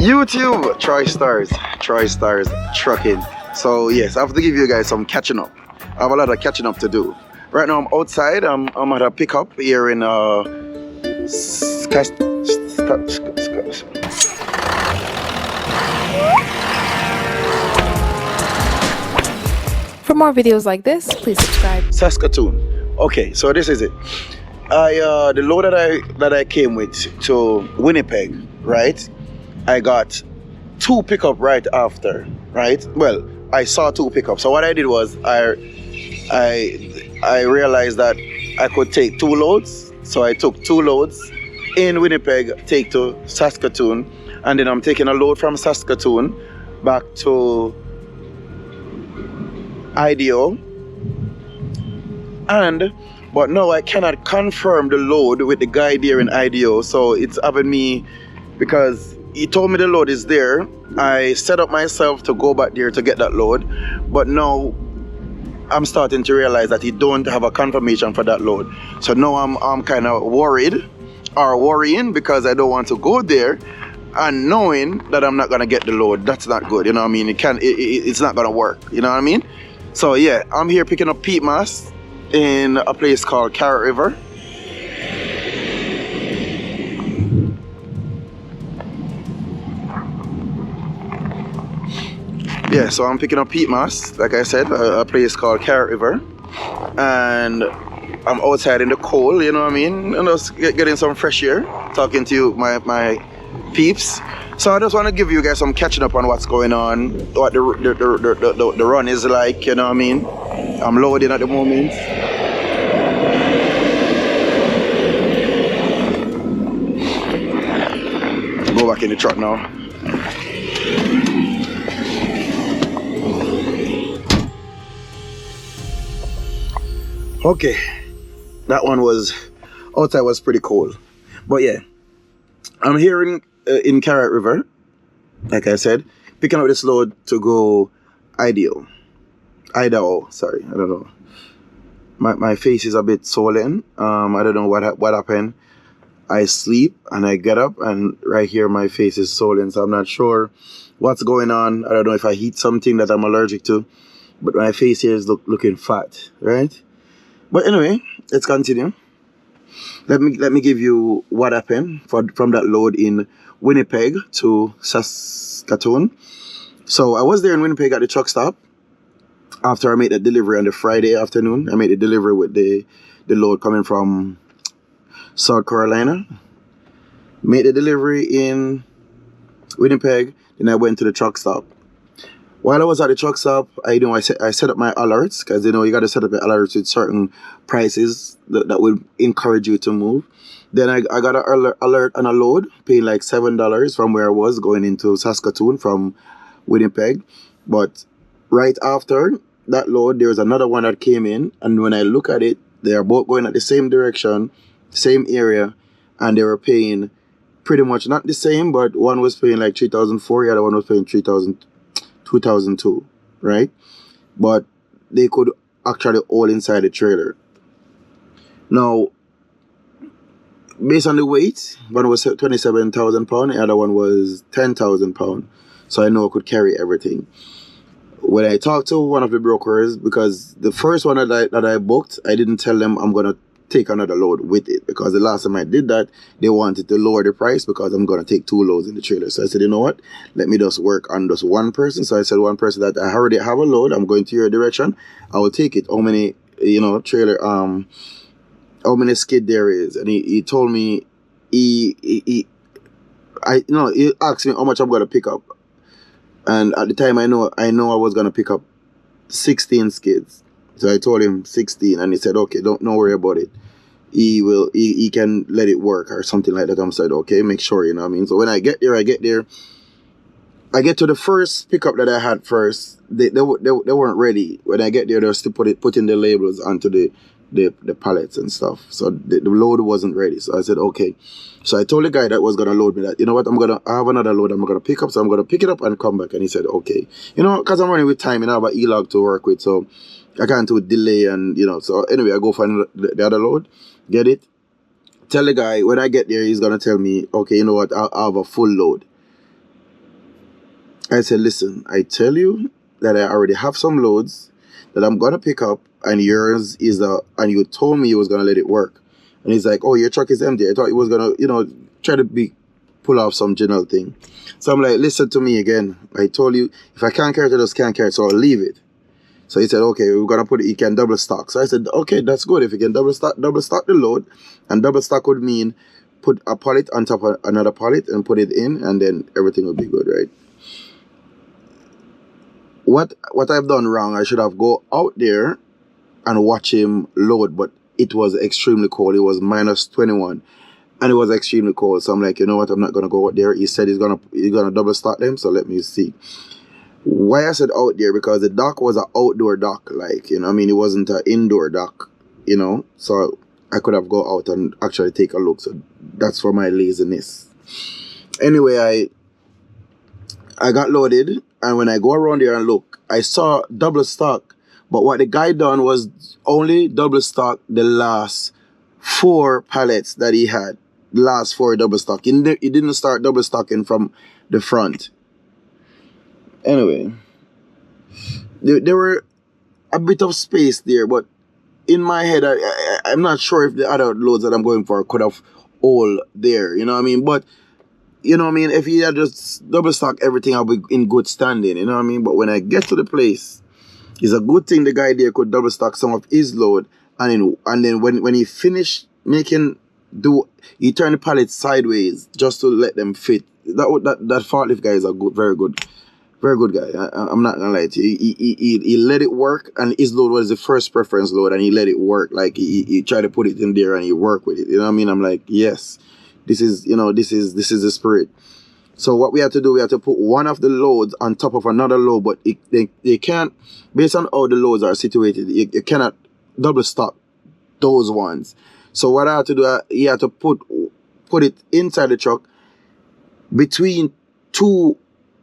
YouTube, TroyStarz Trucking. So yes, I have to give you guys some catching up. I have a lot of catching up to do. Right now I'm outside. I'm at a pickup here in For more videos like this, please subscribe. Saskatoon. Okay, so this is it. The load that I came with to Winnipeg, right? I got 2 pickup right after, right? Well, I saw 2 pickups. So what I did was I realized that I could take 2 loads. So I took 2 loads in Winnipeg, take to Saskatoon, and then I'm taking a load from Saskatoon back to Idaho. But no, I cannot confirm the load with the guy there in Idaho. So it's having me, because he told me the load is there. I set up myself to go back there to get that load. But now I'm starting to realize that he don't have a confirmation for that load. So now I'm kind of worried or worrying, because I don't want to go there and knowing that I'm not gonna get the load. That's not good, you know what I mean? It's not gonna work, you know what I mean? So yeah, I'm here picking up peat mass in a place called Carrot River. Yeah, so I'm picking up peat mass, like I said, a place called Carrot River, and I'm outside in the cold, you know what I mean, and just getting some fresh air, talking to you, my peeps. So I just want to give you guys some catching up on what's going on, what the run is like, you know what I mean. I'm loading at the moment. Go back in the truck now. Okay, that one was, outside was pretty cold. But yeah, I'm here in Carrot River, like I said, picking up this load to go Idaho, sorry, I don't know. My face is a bit swollen. I don't know what happened. I sleep and I get up and right here my face is swollen, so I'm not sure what's going on. I don't know if I eat something that I'm allergic to, but my face here is looking fat, right? But anyway, let's continue. Let me give you what happened from that load in Winnipeg to Saskatoon. So I was there in Winnipeg at the truck stop after I made the delivery on the Friday afternoon. I made the delivery with the load coming from South Carolina. Made the delivery in Winnipeg, then I went to the truck stop. While I was at the truck stop, I set up my alerts, because you got to set up your alerts with certain prices that will encourage you to move. Then I got an alert on a load, paying like $7 from where I was going into Saskatoon from Winnipeg. But right after that load, there was another one that came in, and when I look at it, they are both going at the same direction, same area, and they were paying pretty much not the same, but one was paying like $3,400, the other one was paying $2,200, right? But they could actually all inside the trailer. Now, based on the weight, one was 27,000 pounds, the other one was 10,000 pounds. So I know I could carry everything. When I talked to one of the brokers, because the first one that I booked, I didn't tell them I'm gonna take another load with it, because the last time I did that, they wanted to lower the price because I'm gonna take 2 loads in the trailer. So I said, you know what, let me just work on just one person. So I said, one person that I already have a load, I'm going to your direction, I will take it. How many trailer how many skid there is? And he told me, he asked me how much I'm gonna pick up, and at the time I know I was gonna pick up 16 skids. So I told him 16, and he said, okay, don't worry about it. He can let it work or something like that. I'm said, okay, make sure, you know what I mean? So when I get there, I get to the first pickup that I had first. They weren't ready. When I get there, they're still putting the labels onto the pallets and stuff. So the load wasn't ready. So I said, okay. So I told the guy that was gonna load me that, you know what, I have another load I'm gonna pick up, so I'm gonna pick it up and come back. And he said, okay. Because I'm running with time, I have an e-log to work with, so I can't do a delay, and so anyway, I go find the other load, get it, tell the guy when I get there, he's gonna tell me, okay, you know what, I'll have a full load. I said, listen, I tell you that I already have some loads that I'm gonna pick up, and yours is and you told me you was gonna let it work. And he's like, oh, your truck is empty. I thought he was gonna, try to pull off some general thing. So I'm like, listen to me again. I told you, if I can't carry it, I just can't carry it, so I'll leave it. So he said, okay, we're gonna put it, you can double stock. So I said, okay, that's good. If you can double stock the load, and double stock would mean put a pallet on top of another pallet and put it in, and then everything will be good, right? What I've done wrong, I should have go out there and watch him load, but it was extremely cold. It was minus 21, and it was extremely cold. So I'm like, you know what, I'm not gonna go out there. He said he's gonna double stock them, so let me see. Why I said out there, because the dock was an outdoor dock, like, it wasn't an indoor dock, so I could have go out and actually take a look. So that's for my laziness. Anyway, I got loaded, and when I go around there and look, I saw double stock, but what the guy done was only double stock the last 4 pallets that he had. The last 4 double stock. He didn't start double stocking from the front. Anyway, there were a bit of space there, but in my head, I'm not sure if the other loads that I'm going for could have all there, you know what I mean? But, if he had just double stock everything, I'll be in good standing, you know what I mean? But when I get to the place, it's a good thing the guy there could double stock some of his load, and then when he finished he turned the pallet sideways just to let them fit. That forklift guy is a very good guy. I'm not gonna lie to you. He let it work, and his load was the first preference load, and he let it work. Like he tried to put it in there and he worked with it. You know what I mean? I'm like, yes, this is the spirit. So what we have to do, we have to put one of the loads on top of another load, but they can't, based on how the loads are situated, you cannot double stock those ones. So what I had to do, he had to put it inside the truck between 2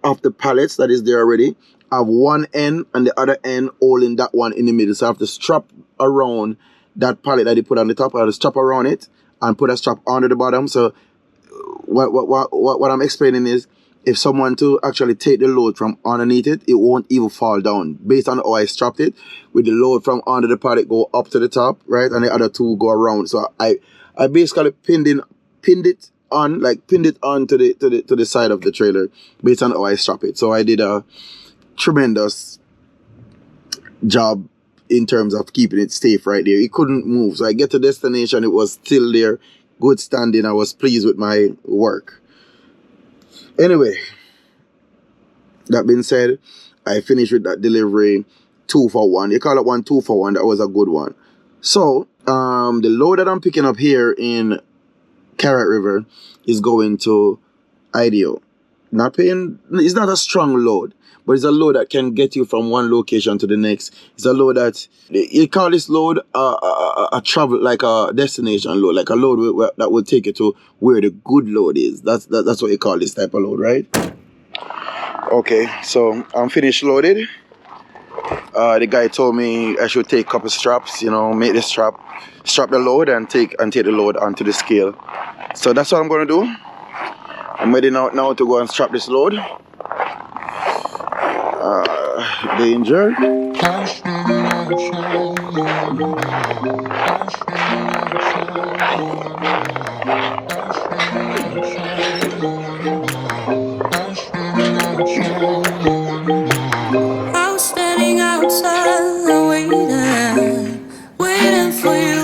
of the pallets that is there already. I have one end and the other end holding that one in the middle. So I have to strap around that pallet that he put on the top. I have to strap around it and put a strap under the bottom. So what I'm explaining is, if someone to actually take the load from underneath it, it won't even fall down. Based on how I strapped it, with the load from under the pallet go up to the top, right, and the other 2 go around. So I basically pinned it on to the side of the trailer based on how I strap it. So I did a tremendous job in terms of keeping it safe right there. It couldn't move. So I get to destination, it was still there, good standing. I was pleased with my work. Anyway, that being said, I finished with that delivery 2 for 1. You call it 1 2 for 1. That was a good one. So the load that I'm picking up here in Carrot River is going to Idaho. It's not a strong load, but it's a load that can get you from one location to the next. It's a load that, you call this load a travel, like a destination load, like a load that will take you to where the good load is. That's what you call this type of load, right? Okay, so I'm finished loaded. The guy told me I should take a couple straps, make the strap the load and take the load onto the scale. So that's what I'm gonna do. I'm ready now to go and strap this load. Danger. I was standing outside waiting for you.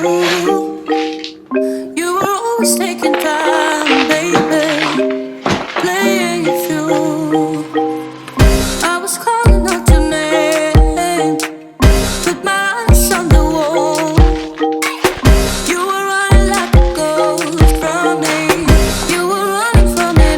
You were always taking time, baby, playing it through. I was calling out your name with my eyes on the wall. You were running like a ghost from me. You were running from me.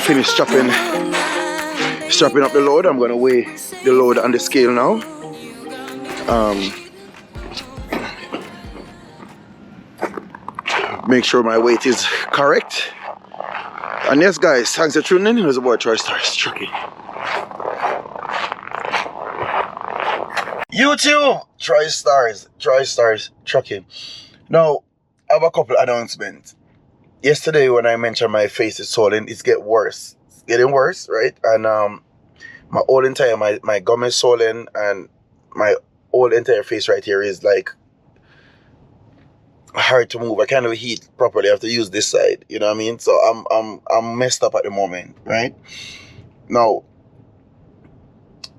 finished strapping up the load. I'm gonna weigh the load on the scale now. Make sure my weight is correct. And yes, guys, thanks for tuning in. It was about TroyStarz Trucking. YouTube, TroyStarz Trucking. Now, I have a couple announcements. Yesterday, when I mentioned my face is swollen, it's getting worse. It's getting worse, right? And my whole entire my gum is swollen, and my whole entire face right here is like hard to move. I can't even eat properly. I have to use this side. You know what I mean? So I'm messed up at the moment, right? Now,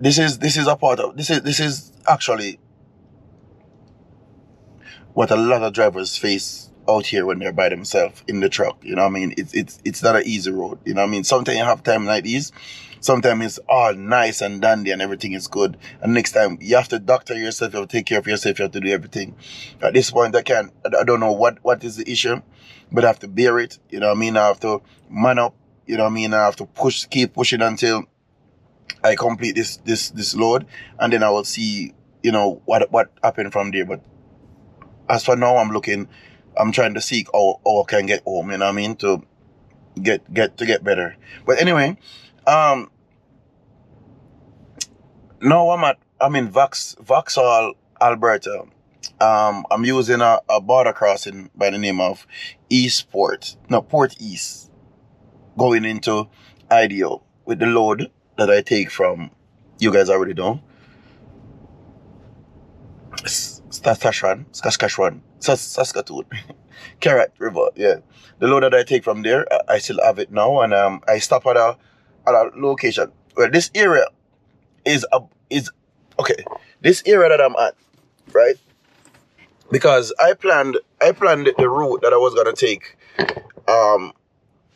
this is a part of this is actually what a lot of drivers face out here when they're by themselves in the truck. You know what I mean? It's not an easy road. You know what I mean? Sometimes you have time like these. Sometimes it's all nice and dandy and everything is good. And next time you have to doctor yourself, you have to take care of yourself, you have to do everything. At this point I don't know what is the issue, but I have to bear it. You know what I mean? I have to man up. You know what I mean? I have to keep pushing until I complete this load, and then I will see, you know, what happened from there. But as for now, I'm trying to seek how I can get home, you know what I mean, to get better. But anyway, now I'm in Vauxhall, Alberta. I'm using a border crossing by the name of Port East, going into Idaho with the load that I take from, you guys already know, Saskatun, Carrot River, yeah. The load that I take from there, I still have it now, and I stop at a location. Well, this area is okay. This area that I'm at, right? Because I planned the route that I was gonna take.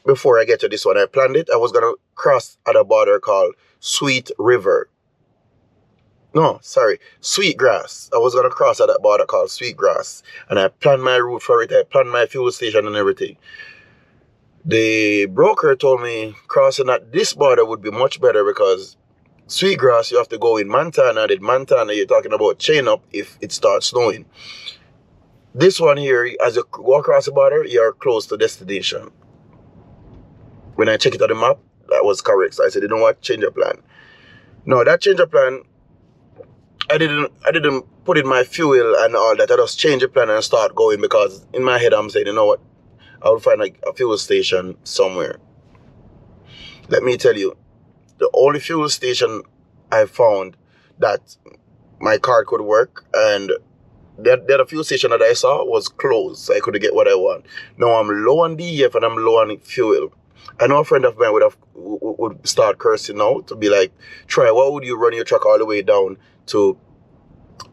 Before I get to this one, I planned it. I was gonna cross at a border called Sweetgrass. I was gonna cross at that border called Sweetgrass, and I planned my route for it. I planned my fuel station and everything. The broker told me crossing at this border would be much better because Sweetgrass you have to go in Montana, and in Montana you're talking about chain up if it starts snowing. This one here, as you go across the border, you're close to destination. When I check it on the map, that was correct. So I said, you know what, change your plan. No, that change of plan, I didn't put in my fuel and all that. I just change the plan and start going, because in my head I'm saying, you know what, I will find like a fuel station somewhere. Let me tell you, the only fuel station I found that my car could work, and the other fuel station that I saw was closed, so I couldn't get what I want. Now I'm low on DEF and I'm low on fuel. I know a friend of mine would start cursing now to be like, Troy, why would you run your truck all the way down to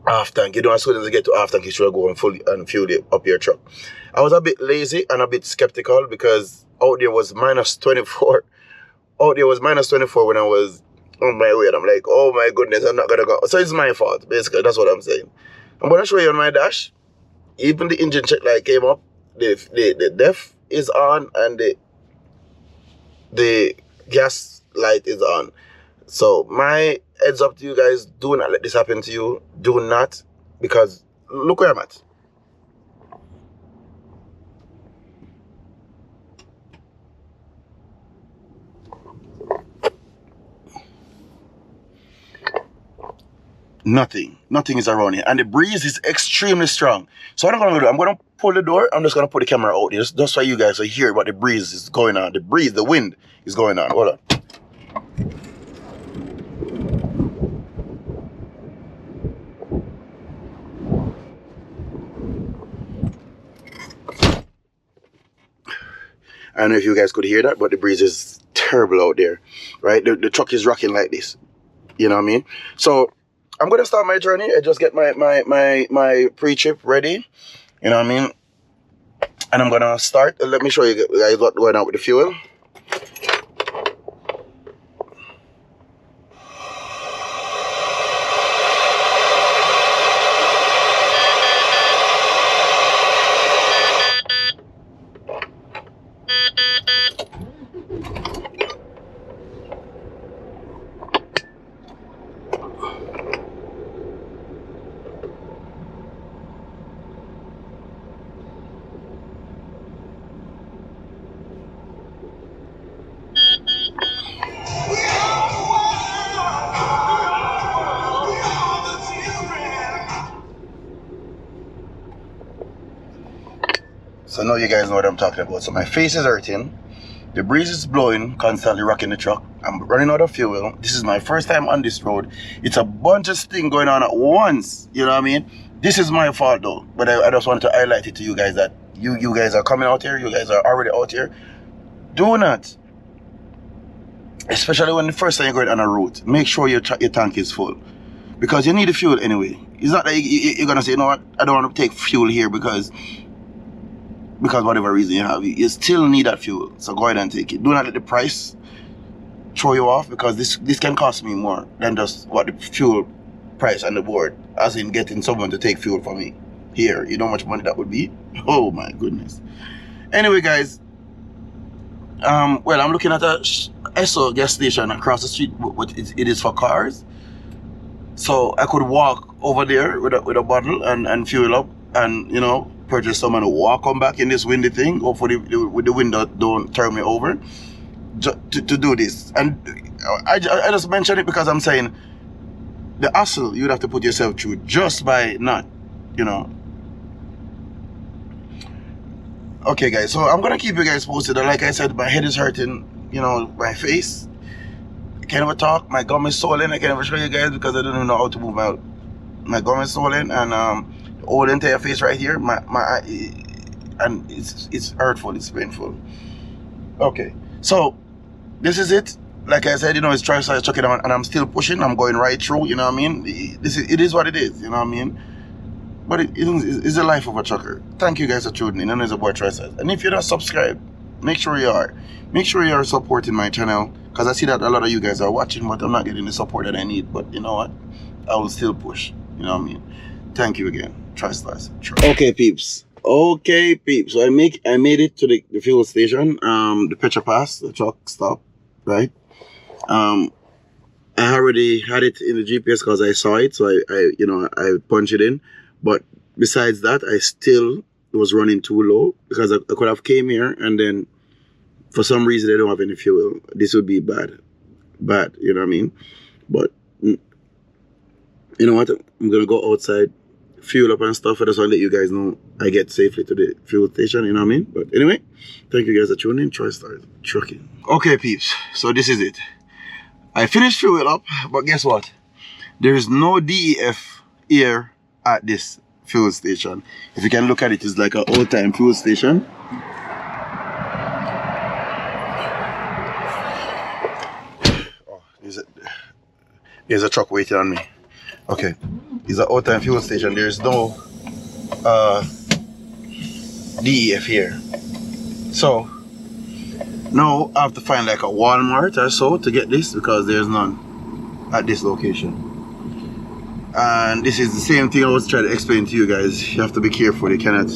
half-tank? You know, as soon as you get to half-tank, you should go and fuel up your truck. I was a bit lazy and a bit skeptical because out there was minus 24. Out there was minus 24 when I was on my way. And I'm like, oh my goodness, I'm not going to go. So it's my fault, basically. That's what I'm saying. I'm going to show you on my dash. Even the engine check light came up. The DEF is on, and the gas light is on. So my heads up to you guys, do not let this happen to you. Do not, because look where I'm at. Nothing is around here, and the breeze is extremely strong. So what I'm gonna do, I'm gonna pull the door. I'm just gonna put the camera out here, just so you guys will hear what the breeze is going on. The wind is going on. Hold on. I don't know if you guys could hear that, but the breeze is terrible out there, right? The truck is rocking like this. You know what I mean? So I'm gonna start my journey. I just get my pre-trip ready. You know what I mean? And I'm gonna start. Let me show you guys what's going on with the fuel. So now you guys know what I'm talking about. So my face is hurting. The breeze is blowing, constantly rocking the truck. I'm running out of fuel. This is my first time on this road. It's a bunch of things going on at once. You know what I mean? This is my fault though. But I just wanted to highlight it to you guys that you guys are coming out here. You guys are already out here. Do not. Especially when the first time you're going on a route. Make sure your tank is full. Because you need the fuel anyway. It's not that you're going to say, you know what? I don't want to take fuel here because whatever reason you have, you still need that fuel. So go ahead and take it. Do not let the price throw you off, because this can cost me more than just what the fuel price on the board, as in getting someone to take fuel for me here. You know how much money that would be? Oh my goodness. Anyway guys, well, I'm looking at a Esso gas station across the street, but it is for cars. So I could walk over there with a bottle and fuel up, and you know, purchase some and walk come back in this windy thing. Hopefully with the window don't turn me over to do this. And I just mentioned it because I'm saying the hassle you'd have to put yourself through just by not, you know. Okay guys, so I'm gonna keep you guys posted. Like I said, my head is hurting, you know, my face. I can't even talk, my gum is swollen. I can't even show you guys because I don't even know how to move my gum is swollen, and the whole entire face right here, my eye, and it's hurtful, it's painful. Okay, so this is it. Like I said, you know, it's TroyStarz Trucking, and I'm still pushing. I'm going right through, you know what I mean? It is what it is, you know what I mean? But it's the life of a trucker. Thank you guys for tuning in. And it's a boy TroyStarz. And if you're not subscribed, make sure you are. Make sure you are supporting my channel, because I see that a lot of you guys are watching, but I'm not getting the support that I need. But you know what? I will still push. You know what I mean? Thank you again. TroyStarz Trucking. Okay, peeps. Okay, peeps. So I made it to the fuel station. The petrol pass, the truck stop, right? I already had it in the GPS because I saw it, so I punched it in. But besides that, I still was running too low, because I could have came here and then for some reason they don't have any fuel. This would be bad, you know what I mean? But you know what? I'm gonna go outside, fuel up and stuff. I just want to let you guys know I get safely to the fuel station, you know what I mean? But anyway, thank you guys for tuning in. TroyStarz Trucking. Okay, peeps. So this is it. I finished fuel up, but guess what? There is no DEF here at this fuel station. If you can look at it, it's like an old-time fuel station. Oh, there's a truck waiting on me. Okay, it's an old-time fuel station. There's no DEF here. So now I have to find like a Walmart or so to get this, because there's none at this location. And this is the same thing I was trying to explain to you guys. You have to be careful. You cannot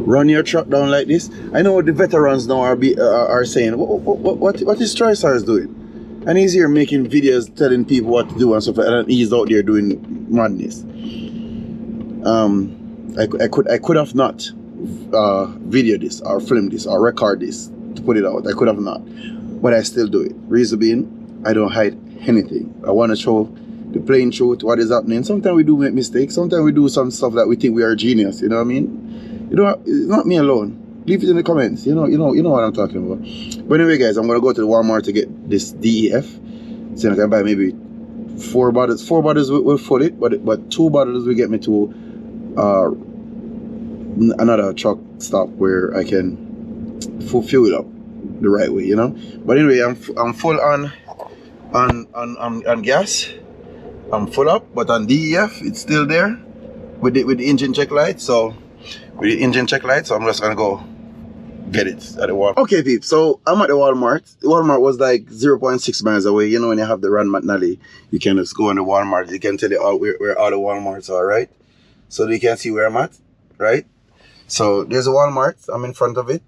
run your truck down like this. I know the veterans now are saying, what is TroyStarz doing? And he's here making videos telling people what to do and stuff like that, and he's out there doing madness. I could have not video this or film this or record this to put it out. I could have not, but I still do it. Reason being, I don't hide anything. I want to show the plain truth, what is happening. Sometimes we do make mistakes. Sometimes we do some stuff that we think we are genius. You know what I mean? You know, it's not me alone. Leave it in the comments. You know what I'm talking about. But anyway, guys, I'm gonna go to the Walmart to get this DEF. So I can buy maybe 4 bottles. 4 bottles will fill it, but 2 bottles will get me to another truck stop where I can fuel it up the right way. You know. But anyway, I'm full on gas. I'm full up, but on DEF it's still there with the engine check light. So I'm just gonna go get it at the Walmart. Okay, peeps, so I'm at the Walmart. The Walmart was like 0.6 miles away. You know, when you have the Rand McNally, you can just go on the Walmart. You can tell you where all the Walmarts are, right? So you can see where I'm at, right? So there's a Walmart. I'm in front of it.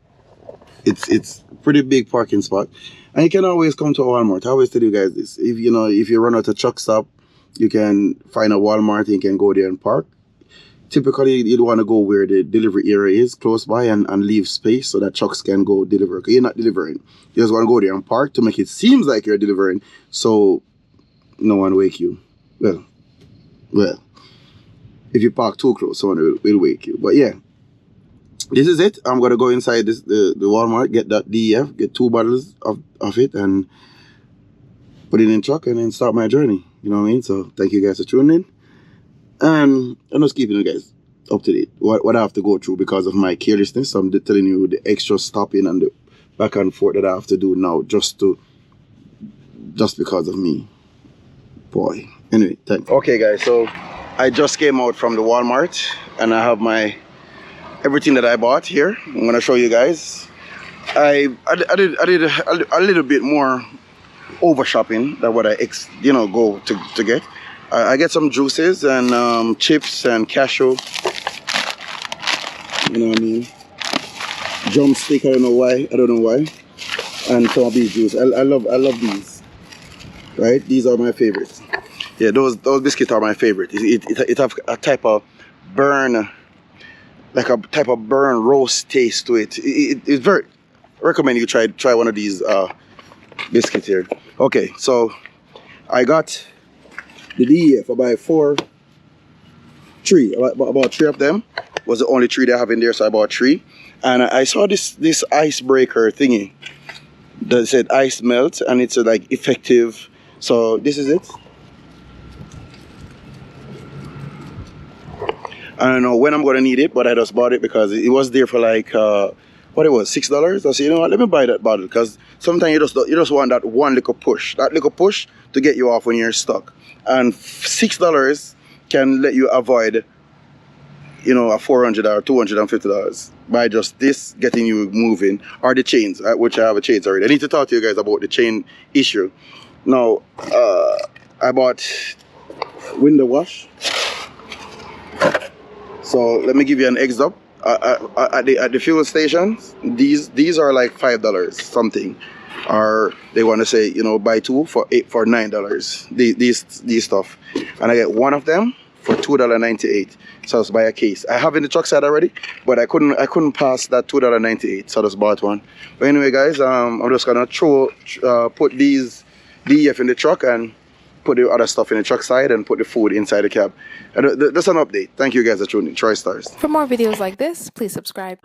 It's pretty big parking spot, and you can always come to a Walmart. I always tell you guys this: if you run out of truck stop, you can find a Walmart and you can go there and park. Typically, you'd want to go where the delivery area is, close by, and leave space so that trucks can go deliver. Okay, you're not delivering. You just want to go there and park to make it seem like you're delivering, so no one wake you. Well, if you park too close, someone will wake you. But yeah, this is it. I'm gonna go inside the Walmart, get that DEF, get 2 bottles of it, and put it in the truck, and then start my journey. You know what I mean? So thank you guys for tuning in, and I'm just keeping you guys up to date. What I have to go through because of my carelessness. I'm telling you the extra stopping and the back and forth that I have to do now just because of me. Boy. Anyway, thanks. Okay, guys. So I just came out from the Walmart, and I have my everything that I bought here. I'm gonna show you guys. I did a little bit more over shopping than what I go to get. I get some juices and chips and cashew. You know what I mean? Drumstick. I don't know why. And some of these juice. I love these. Right? These are my favorites. Yeah, those biscuits are my favorite. It have a type of burn. Like a type of burn roast taste to it. It's very recommend you try one of these biscuits here. Okay, so I got the DEF. I buy about 3 of them. Was the only 3 they have in there, so I bought 3. And I saw this icebreaker thingy that said ice melt, and it's like effective. So this is it. I don't know when I'm gonna need it, but I just bought it because it was there for like what it was, $6. I said, you know what, let me buy that bottle, because sometimes you just want that one little push, to get you off when you're stuck. And $6 can let you avoid, you know, a $400 or $250 by just this getting you moving, or the chains, which I have a chains already. I need to talk to you guys about the chain issue. Now, I bought window wash. So let me give you an heads up. At the fuel stations, these are like $5 something, or they want to say, you know, buy 2 for $9. These stuff, and I get 1 of them for $2.98. So I just buy a case. I have in the truck side already, but I couldn't pass that $2.98, so I just bought 1. But anyway, guys, I'm just gonna put these DEF in the truck and put the other stuff in the truck side and put the food inside the cab. And that's an update. Thank you guys for tuning in. TroyStarz. For more videos like this, please subscribe.